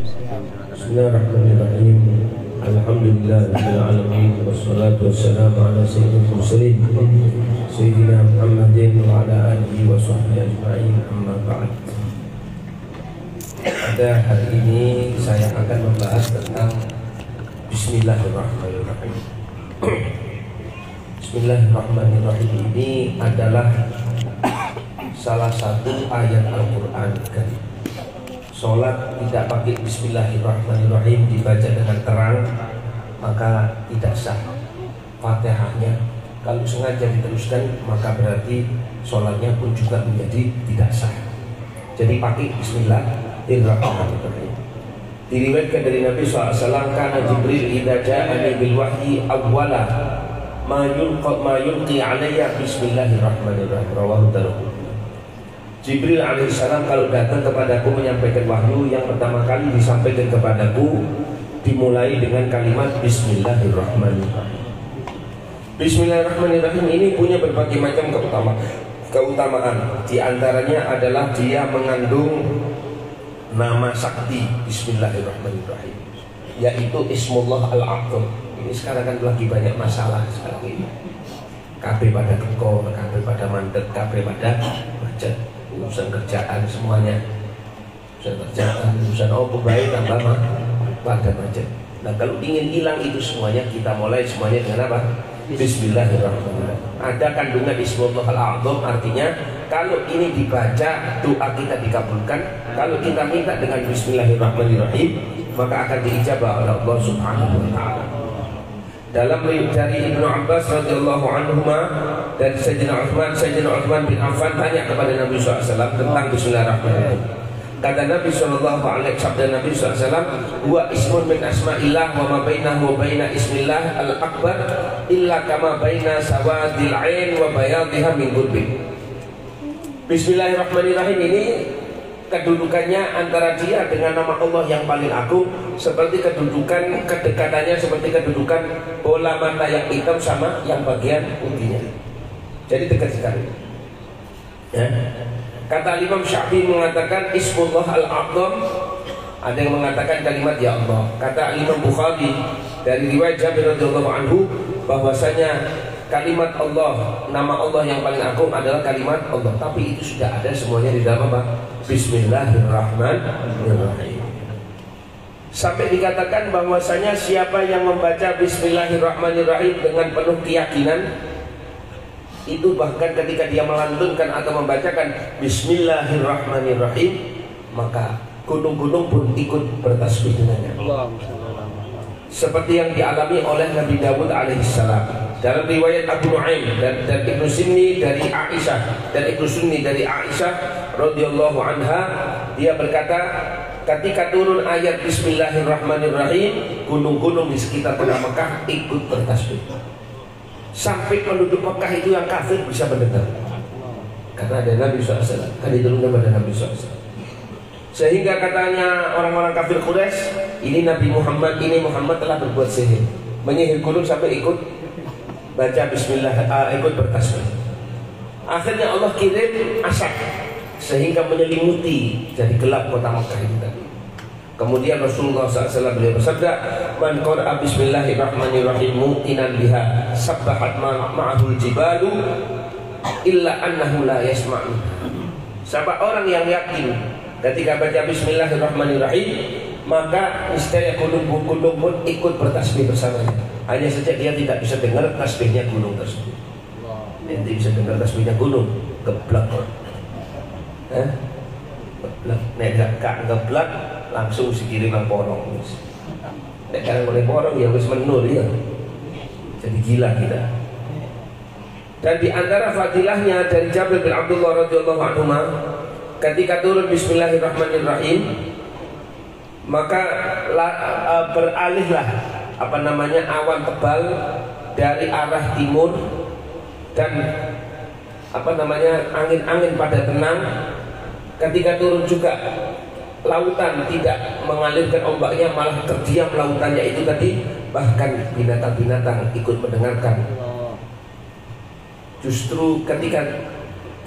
Bismillahirrahmanirrahim. Alhamdulillahirabbil alamin wassalatu wassalamu ala sayyidil mursalin sayyidina Muhammadin wa ala alihi wa sahbihi ajma'in, amma ba'd. Pada hari ini saya akan membahas tentang Bismillahirrahmanirrahim. Bismillahirrahmanirrahim ini adalah salah satu ayat Al-Quran kan. Sholat tidak pakai Bismillahirrahmanirrahim dibaca dengan terang maka tidak sah. Fatihahnya kalau sengaja diteruskan maka berarti sholatnya pun juga menjadi tidak sah. Jadi pakai Bismillahirrahmanirrahim. Diriwayatkan dari Nabi SAW, karena Jibril idza ja'ani bil wahyi awwala ma yulqi alayya Bismillahirrahmanirrahim. Rawahu Tirmidzi. Jibril alaihissalam kalau datang kepadaku menyampaikan wahyu, yang pertama kali disampaikan kepadaku dimulai dengan kalimat Bismillahirrahmanirrahim. Bismillahirrahmanirrahim ini punya berbagai macam keutamaan. Di antaranya adalah dia mengandung nama sakti Bismillahirrahmanirrahim, yaitu Ismullah Al-A'zam. Ini sekarang kan lagi banyak masalah sekarang ini. Kabeh pada kekor, kabeh pada mandek, kabeh pada macet. Urusan kerjaan semuanya, urusan kerjaan, urusan apa baik tambah pada macet. Nah kalau ingin hilang itu semuanya, kita mulai semuanya dengan apa? Bismillahirrahmanirrahim. Ada kandungan Ismullah Al-A'zam, artinya kalau ini dibaca doa kita dikabulkan. Kalau kita minta dengan Bismillahirrahmanirrahim maka akan diijabah oleh Allah Subhanahu wa ta'ala. Dalam riwayat dari Ibnu Abbas radhiyallahu anhuma dan Sayyidina Utsman bin Affan tanya kepada Nabi SAW tentang Bismillahirrahmanirrahim. Kata Nabi SAW, sabda Nabi SAW, huwa ismun min asma'illah wa ma bainahu wa baina ismillah al-akbar illa kama baina sawadil ain wa bayadhiha min qurbi. Bismillahirrahmanirrahim ini kedudukannya antara dia dengan nama Allah yang paling agung seperti kedudukan kedekatannya seperti kedudukan bola mata yang hitam sama yang bagian putihnya. Jadi dekat sekali. Ya. Kata Imam Syafi'i mengatakan Ismullah Al-A'zam, ada yang mengatakan kalimat ya Allah. Kata Imam Bukhari dari riwayat Jabir radhiyallahu anhu bahwasanya kalimat Allah, nama Allah yang paling agung adalah kalimat Allah. Tapi itu sudah ada semuanya di dalam apa? Bismillahirrahmanirrahim. Sampai dikatakan bahwasanya siapa yang membaca Bismillahirrahmanirrahim dengan penuh keyakinan, itu bahkan ketika dia melantunkan atau membacakan Bismillahirrahmanirrahim, maka gunung-gunung pun ikut bertasbih dengannya. Seperti yang dialami oleh Nabi Dawud alaihissalam. Dalam riwayat Abu Nu'aim dan Ibnu Sunni dari Aisyah radhiyallahu anha, dia berkata ketika turun ayat Bismillahirrahmanirrahim, gunung-gunung di sekitar kota Mekah ikut bertasbih. Sampai penduduk Mekah itu yang kafir bisa mendengar, karena ada Nabi SAW, kan diturunkan pada Nabi SAW. Sehingga katanya orang-orang kafir Quraisy, ini Muhammad telah berbuat sihir, menyihir gunung sampai ikut baca Bismillah, ikut bertasbih. Akhirnya Allah kirim asap sehingga menyelimuti jadi gelap kota Mekah itu tadi. Kemudian Rasulullah SAW beliau bersabda, man qara'a Bismillahirrahmanirrahim muqinan biha sabbahat ma'ahul jibalu illa annahu la yasma'u. Siapa orang yang yakin ketika baca Bismillahirrahmanirrahim maka niscaya gunung-gunung pun ikut bertasbih bersamanya. Hanya saja dia tidak bisa dengar tasbihnya gunung tersebut. Nanti bisa dengar tasbihnya gunung geblak. Geblak. Nek gak geblak langsung dikirim nang porong. Nek kan boleh porong ya wis menur ya. Jadi gila kita. Dan di antara fadilahnya dari Jabir bin Abdullah radhiyallahu anhu, ketika turun Bismillahirrahmanirrahim maka beralihlah awan tebal dari arah timur dan angin-angin pada tenang. Ketika turun juga lautan tidak mengalirkan ombaknya, malah terdiam lautannya itu tadi. Bahkan binatang-binatang ikut mendengarkan. Justru ketika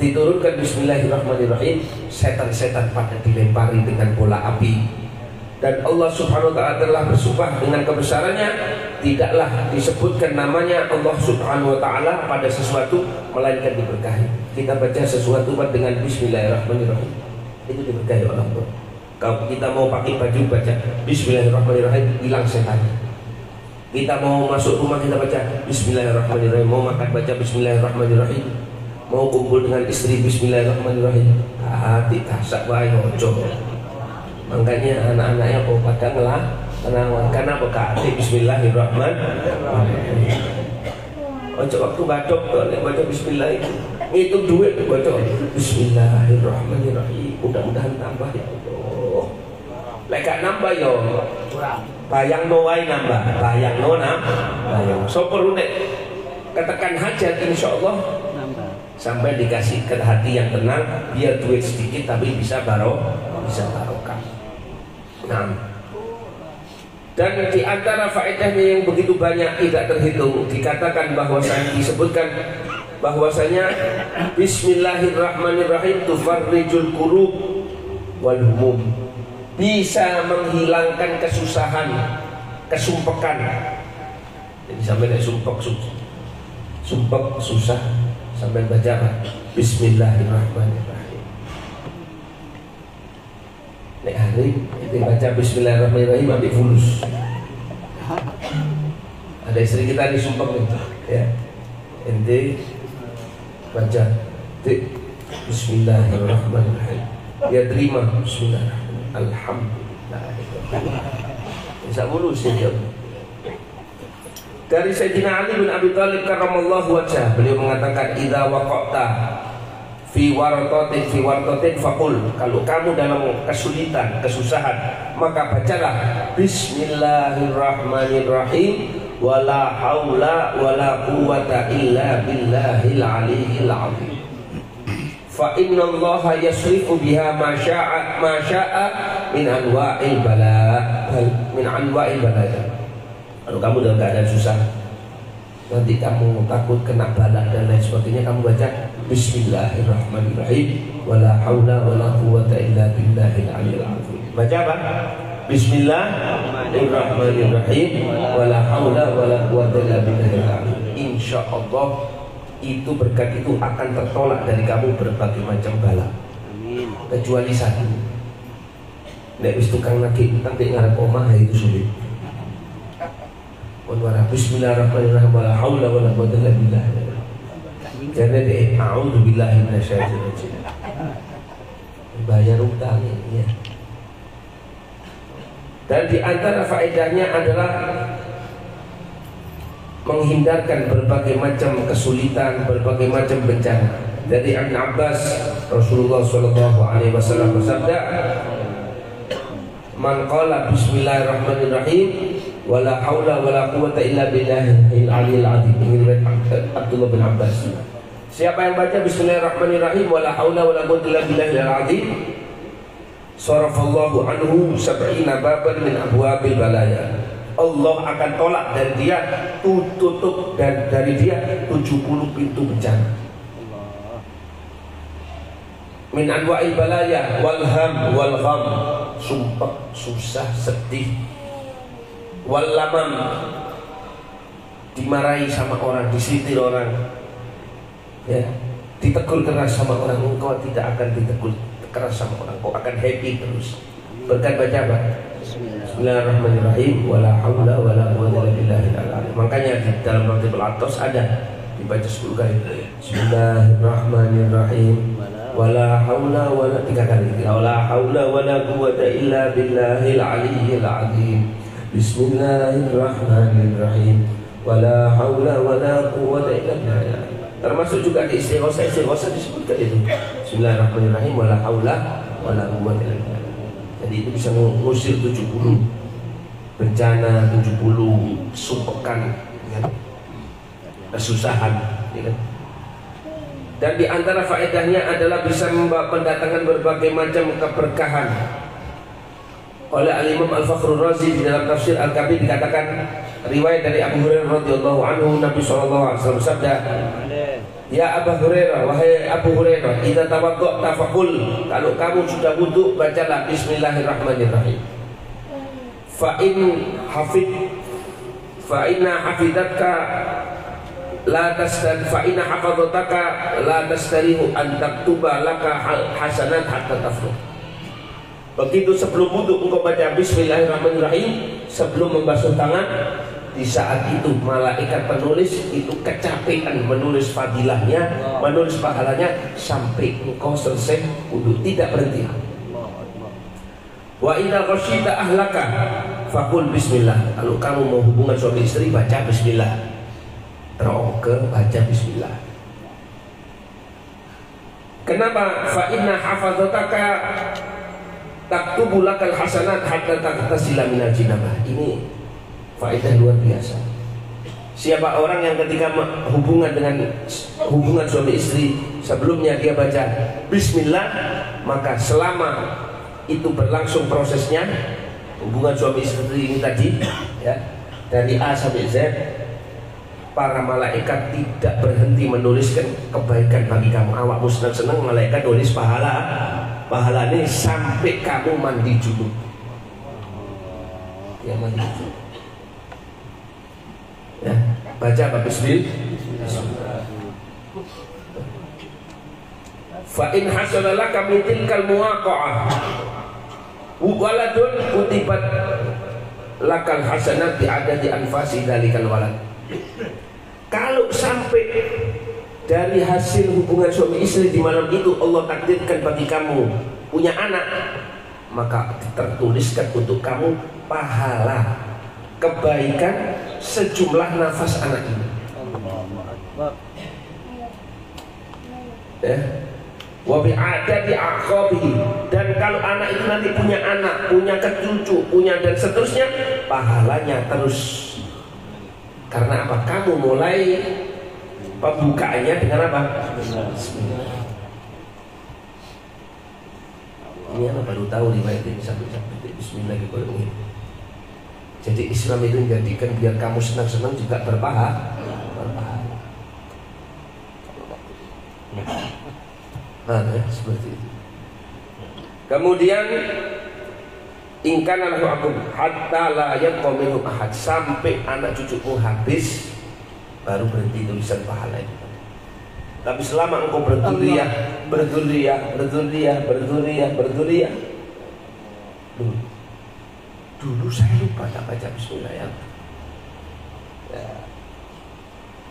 diturunkan Bismillahirrahmanirrahim, setan-setan pada dilempari dengan bola api. Dan Allah Subhanahu wa ta'ala telah bersumpah dengan kebesarannya, tidaklah disebutkan namanya Allah Subhanahu wa ta'ala pada sesuatu melainkan diberkahi. Kita baca sesuatu dengan bismillahirrahmanirrahim, itu diberkahi oleh Allah. Kalau kita mau pakai baju baca bismillahirrahmanirrahim, hilang setan. Kita mau masuk rumah kita baca bismillahirrahmanirrahim, mau makan baca bismillahirrahmanirrahim, mau kumpul dengan istri bismillahirrahmanirrahim. Hati kasak wae ojo. Makanya anak-anaknya kok pada ngelah karena bekati bismillahirrahmanirrahim. Ojo waktu batuk baca bismillah itu ngitung duit baca bismillahirrahmanirrahim. Mudah-mudahan tambah ya Allah. Lek gak nambah ya bayang no wae nambah, bayang no bayang. So perlu nek katakan hajat insyaallah sampai dikasih ke hati yang tenang, biar duit sedikit tapi bisa barokah. Nah, dan di antara faedahnya yang begitu banyak tidak terhitung, dikatakan bahwasanya disebutkan bahwasanya bismillahirrahmanirrahim tufarrijul kurub wal humum, bisa menghilangkan kesusahan, kesumpekan. Jadi sampai ada sumpek susah sampai baca bismillahirrahmanirrahim. Nek hari itu baca bismillahirrahmanirrahim ambil fulus. Ada istri kita di sumpek nih, ya. Ente baca bismillahirrahmanirrahim, dia terima bismillahirrahmanirrahim, alhamdulillah. Bisa fulus ya. Dari Sayyidina Ali bin Abi Thalib karramallahu wajhah, beliau mengatakan idza waqa'ta fi wartatin faqul, kalau kamu dalam kesulitan, kesusahan, maka bacalah bismillahirrahmanirrahim wala haula wala quwwata illa billahil aliyyil azim. Fa innallaha yasrifu biha ma syaa min anwa'il bala. Kalau kamu dalam keadaan susah, nanti kamu takut kena bala dan lain sebagainya, kamu baca bismillahirrahmanirrahim wala haula wala quwwata illa billahil aliyyil azim. Baca apa? Bismillahirrahmanirrahim wala haula wala quwwata illa billahil azim. Insyaallah itu berkat itu akan tertolak dari kamu berbagai macam bala. Amin. Kecuali satu. Nek wis tukang nagih nanti ngarep omah itu sulit. Bismillahirrahmanirrahim wala haula wala quwwata illa billah. Jadi deh, a'udzu billahi minasyaitonir rajim. Bayar utang ya. Dan di antara faedahnya adalah menghindarkan berbagai macam kesulitan, berbagai macam bencana. Dari Ibn Abbas, Rasulullah SAW bersabda, "Man qala bismillahirrahmanirrahim wala haula wala quwwata illa billahil aliyyil azim." Ini Abdullah bin Abbas. Siapa yang baca bismillahirrahmanirrahim wala haula wala quwwata illa billahil azim, sarafallahu anhu sab'ina baban min abwabil balaya. Allah akan tolak dari dia, tutup dan dari dia 70 pintu bencana. Min anwa'il balaya wal ham wal gham, sumpah, susah, sedih, wal lamam, dimarahi sama orang, disindir orang, ya, ditegur keras sama orang. Engkau tidak akan ditegur keras sama orang, kau akan happy terus. Berkat baca apa? Bismillahirrahmanirrahim wala haula wala quwwata illa billah. Makanya di dalam Ratibul Atos ada dibaca 10 kali. Bismillahirrahmanirrahim wala haula wala 3 kali. Wala haula wala quwwata illa billahil aliyyil azim. Bismillahirrahmanirrahim wala haula wala quwwata illa billah. Termasuk juga di istighosa disebutkan itu. Bismillahirrahmanirrahim wala haula wala quwwata illa billah. Jadi itu bisa mengusir 70 bencana, 70 sumpekan, ya, kesusahan, ya. Dan di antara faedahnya adalah bisa mendatangkan berbagai macam keberkahan. Oleh Al-Imam Al-Fakhrur Razi di dalam tafsir Al-Kabir dikatakan, riwayat dari Abu Hurairah radhiyallahu anhu, Nabi SAW bersabda, "Ya Abu Hurairah, wahai Abu Hurairah, idza tawadda'ta faqul," kalau kamu sudah wudu bacalah bismillahirrahmanirrahim. fa inna hafidatka la tasdan fa inna hafadhataka la tastarihu an taktuba laka hasanat hatta tafruh. Begitu sebelum wudu engkau baca bismillahirrahmanirrahim sebelum membasuh tangan, di saat itu malaikat penulis itu kecapean menulis fadilahnya, menulis pahalanya sampai engkau selesai wudu, tidak berhenti. Wa idza qasyita ahlaka faqul bismillah. Kalau kamu mau hubungan suami istri baca bismillah. Teroke baca bismillah. Kenapa? Fa inna hafadzataka taktubu lakal hasanat hatta taktasila minal jinabah. Ini faedah luar biasa. Siapa orang yang ketika hubungan suami istri sebelumnya dia baca bismillah, maka selama itu berlangsung prosesnya hubungan suami istri ini tadi ya, dari A sampai Z, para malaikat tidak berhenti menuliskan kebaikan bagi kamu. Awakmu senang-senang, malaikat tulis pahala ini sampai kamu mandi junub. Ya, mandi junub. Ya, baca apa bismillah. Fa in hasanalaka min tilkal muwaqa'ah waladun kutibat lakal hasanat bi'adadi anfasi dalikal walad. Kalau sampai dari hasil hubungan suami istri di malam itu Allah takdirkan bagi kamu punya anak, maka tertuliskan untuk kamu pahala kebaikan sejumlah nafas anak ini. Ya. Wa bi'adadi aqabihi, dan kalau anak itu nanti punya anak, punya kecucu, punya dan seterusnya, pahalanya terus. Karena apa? Kamu mulai pembukaannya dengan apa? Bismillah. Ini anak baru tahu riwayat ini sampai bismillah gitu. Jadi Islam itu menjadikan biar kamu senang-senang juga berpahala. Ya, seperti itu. Kemudian ingkan anak aku hatta la yabqa minhu ahad, sampai anak cucumu habis baru berhenti tulisan pahala itu. Tapi selama engkau berduriyah dulu saya lupa tak baca bismillah ya.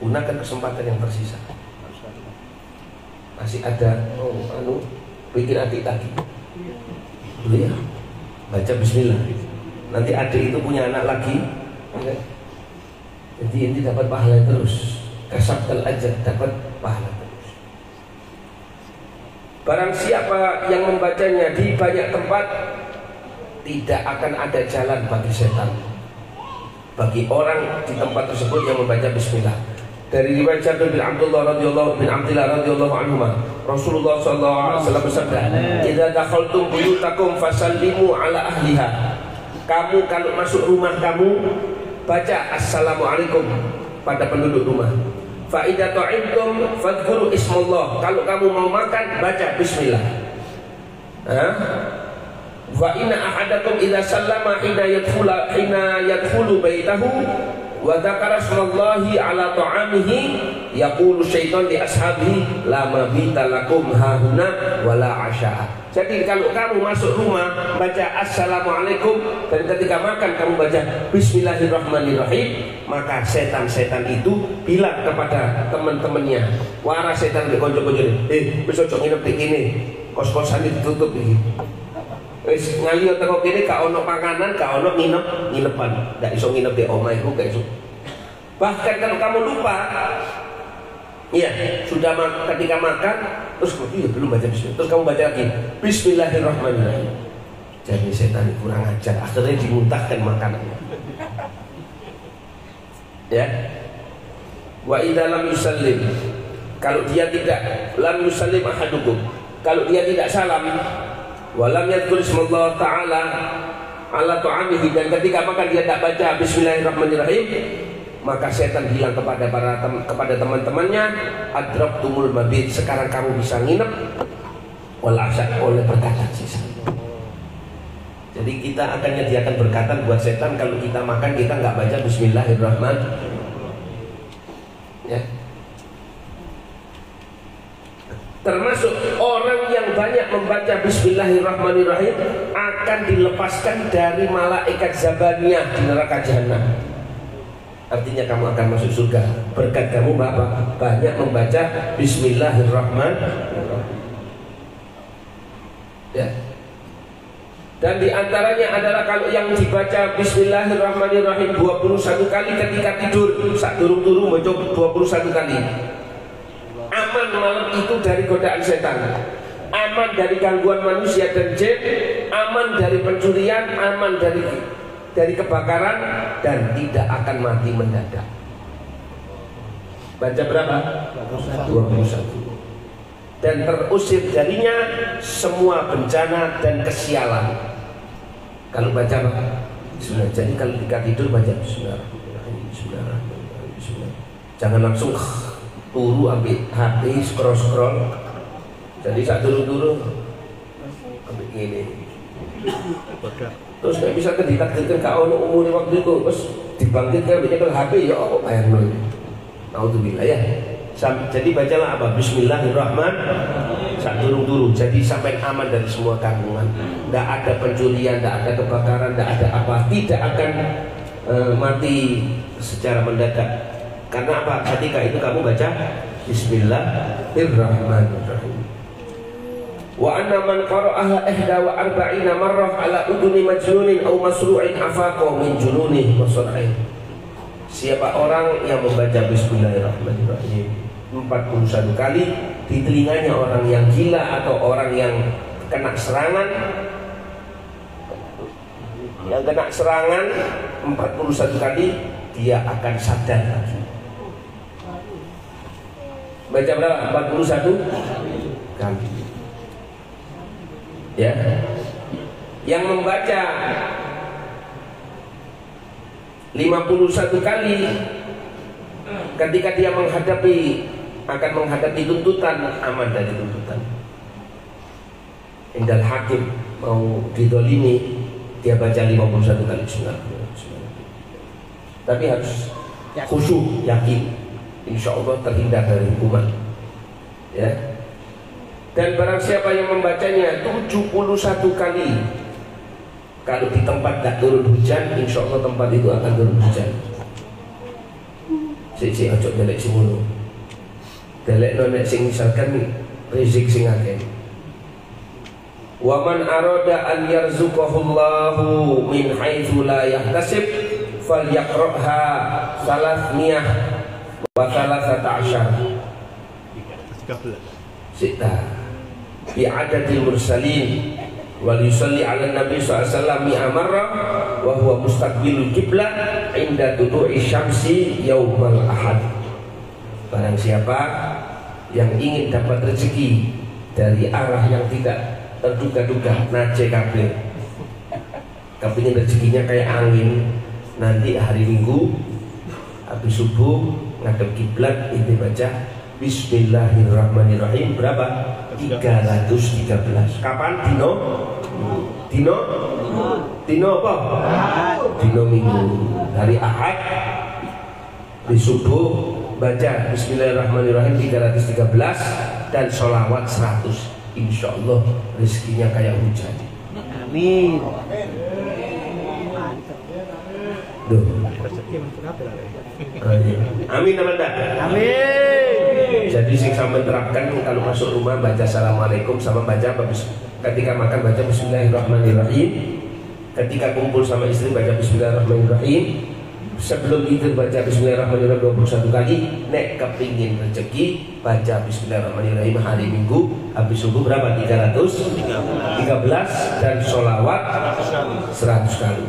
Gunakan kesempatan yang tersisa. Masih ada bikin adik lagi dulu ya, baca bismillah. Nanti adik itu punya anak lagi ya. Jadi ini dapat pahala terus, kasabtal ajr, dapat pahala terus. Barang siapa yang membacanya di banyak tempat, tidak akan ada jalan bagi setan, bagi orang di tempat tersebut yang membaca bismillah. Dari riwayat Jabir bin Abdullah radhiyallahu anhu, Rasulullah sallallahu alaihi wasallam bersabda, "Idza dakhaltum buyutakum fasallimu ala ahliha." Kamu kalau masuk rumah kamu baca assalamualaikum pada penduduk rumah. Fa idza ta'imtum fadhkuru ismallah. Kalau kamu mau makan baca bismillah. Wa inna ahadakum idza sallama hina yadkhulu baitahu wa dzakara smallahi ala ta'amihi yaqulu syaitan li ashabihi la mabita lakum hahuna wala asya. Jadi kalau kamu masuk rumah baca assalamualaikum, dan ketika makan kamu baca bismillahirrahmanirrahim, maka setan-setan itu bilang kepada teman-temannya, waras setan di konco-konco, wis ojo nginep di kene, kos-kosan ditutup iki. Wis ngaliyo teko kene gak ono panganan, gak ono nginepan. Gak iso nginep di omah iku, gak iso. Bahkan kalau kamu lupa, iya, sudah ketika makan terus belum baca bismillah, terus kamu baca lagi bismillahirrahmanirrahim. Jadi setan kurang ajar, akhirnya dimuntahkan makanannya. Ya. Wa idza lam yusallim, kalau dia tidak lam yusallim ahadukum, kalau dia tidak salam, walam yadhkur ismallah ta'ala ala ta'amihi, dan ketika makan dia tak baca bismillahirrahmanirrahim, maka setan bilang kepada teman-temannya, adraktumul mabit, sekarang kamu bisa nginep wal asya, oleh perkataan sisa. Jadi Jadi kita akan menyediakan berkatan buat setan kalau kita makan kita nggak baca Bismillahirrahmanirrahim. Ya. Termasuk orang yang banyak membaca Bismillahirrahmanirrahim akan dilepaskan dari malaikat Zabaniyah di neraka Jahanam. Artinya kamu akan masuk surga berkat kamu Bapak banyak membaca Bismillahirrahmanirrahim. Ya. Dan diantaranya adalah kalau yang dibaca Bismillahirrahmanirrahim 21 kali ketika tidur, saat turun-turun baca 21 kali. Aman malam itu dari godaan setan, aman dari gangguan manusia dan jin, aman dari pencurian, aman dari kebakaran, dan tidak akan mati mendadak. Baca berapa? 21. Dan terusir darinya semua bencana dan kesialan. Kalau baca apa? Bismillah. Jadi kalau ketika tidur baca Bismillahirrahmanirrahim, Bismillahirrahmanirrahim, Bismillah. Jangan langsung turu ambil HP scroll. Jadi saat turu ambil gini. Terus nggak bisa ditakdirkan kau umur waktu itu terus dibangkitkan banyak HP ya Allah bayar dulu. Naudzubillah ya. Jadi bacalah apa? Bismillahirrahmanirrahim. Saat turu. Jadi sampai aman dari semua gangguan. Tidak ada pencurian, tidak ada kebakaran, tidak ada apa. Tidak akan mati secara mendadak. Karena apa? Ketika itu kamu baca Bismillahirrahmanirrahim. Wa anna man qara'aha ihda wa arba'ina marrah ala uduni majnunin aw masru'in afaqa min jununihi wa sar'i. Siapa orang yang membaca Bismillahirrahmanirrahim 41 kali di telinganya orang yang gila atau orang yang kena serangan, 41 kali dia akan sadar lagi. Baca berapa? 41 kali. Ya. Yang membaca 51 kali ketika dia akan menghadapi tuntutan, aman dari tuntutan. Indal hakim mau didolimi, dia baca 51 kali Bismillahirrahmanirrahim. Tapi harus khusyuk, yakin insya Allah terhindar dari hukuman. Ya. Dan barang siapa yang membacanya 71 kali, kalau di tempat tidak turun hujan, insya Allah tempat itu akan turun hujan. Si ojo delek si mulu, delek nonek sing misalkan rizik sing akeh. Wa man arada an yarzuqahullahu min haitsu la yahtasib falyaqra'ha salasmiyah wa salasata asyar. Sita bi adadil mursalin wal yusalli ala nabi sallallahu alaihi wasallam mi'a marrah wa huwa mustaqbilul qiblah inda tulu'i syamsi yaumal ahad. Barang siapa yang ingin dapat rezeki dari arah yang tidak terduga-duga, nace kabeh kepingin rezekinya kayak angin, nanti hari Minggu habis subuh ngadep kiblat, ini baca Bismillahirrahmanirrahim berapa? 313. Kapan? Dino apa? Dino Minggu. Hari Ahad di subuh baca Bismillahirrahmanirrahim 313 dan sholawat 100. Insya Allah rezekinya kayak hujan. Amin. Duh. Amin amanda. Amin. Jadi sing sampean terapkan kalau masuk rumah baca assalamualaikum sama baca ketika makan baca Bismillahirrahmanirrahim, ketika kumpul sama istri baca Bismillahirrahmanirrahim, sebelum tidur baca Bismillahirrahmanirrahim 21 kali. Nek kepingin rezeki baca Bismillahirrahmanirrahim hari Minggu habis subuh berapa? 313 dan sholawat 100 kali.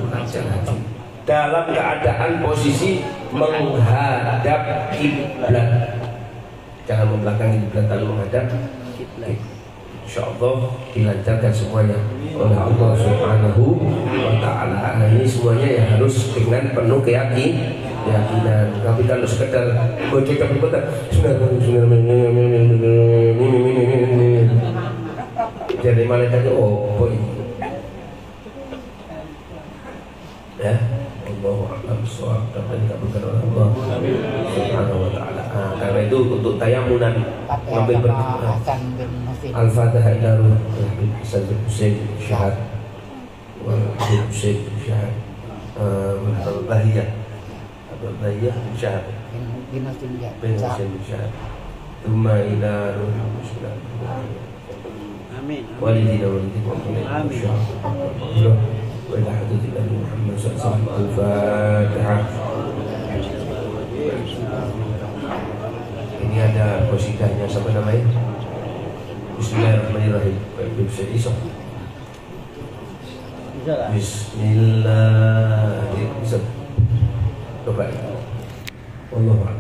Dalam keadaan posisi menghadap kiblat, jangan membelakangi kiblat lalu menghadap kiblat. Insyaallah dilancarkan semuanya oleh Allah Subhanahu wa taala. Nah, ini semuanya ya harus dengan penuh keyakinan. Tapi kalau sekedar bocor berputar jadi malaikat oh boy. Ya, Allahu a'lam bishawab. Dan dikabulkan oleh Allah Subhanahu wa taala. Karena itu untuk tayamunan ngambil berkah. Al-Fatihah ila ruh Habib Hasan bin Husain syahad wal Habib Husain syahad Al-Bahiyah Al-Bahiyah syahad bin Husain syahad thumma ila ruh Amin. walidina Amin. wa ila hadratil Nabi Muhammad sallallahu alaihi wasallam. Al-Fatihah. Ini ada qasidahnya, siapa namanya? Bismillahirrahmanirrahim. Bisa isok. Bismillahirrahmanirrahim. Coba. Allah.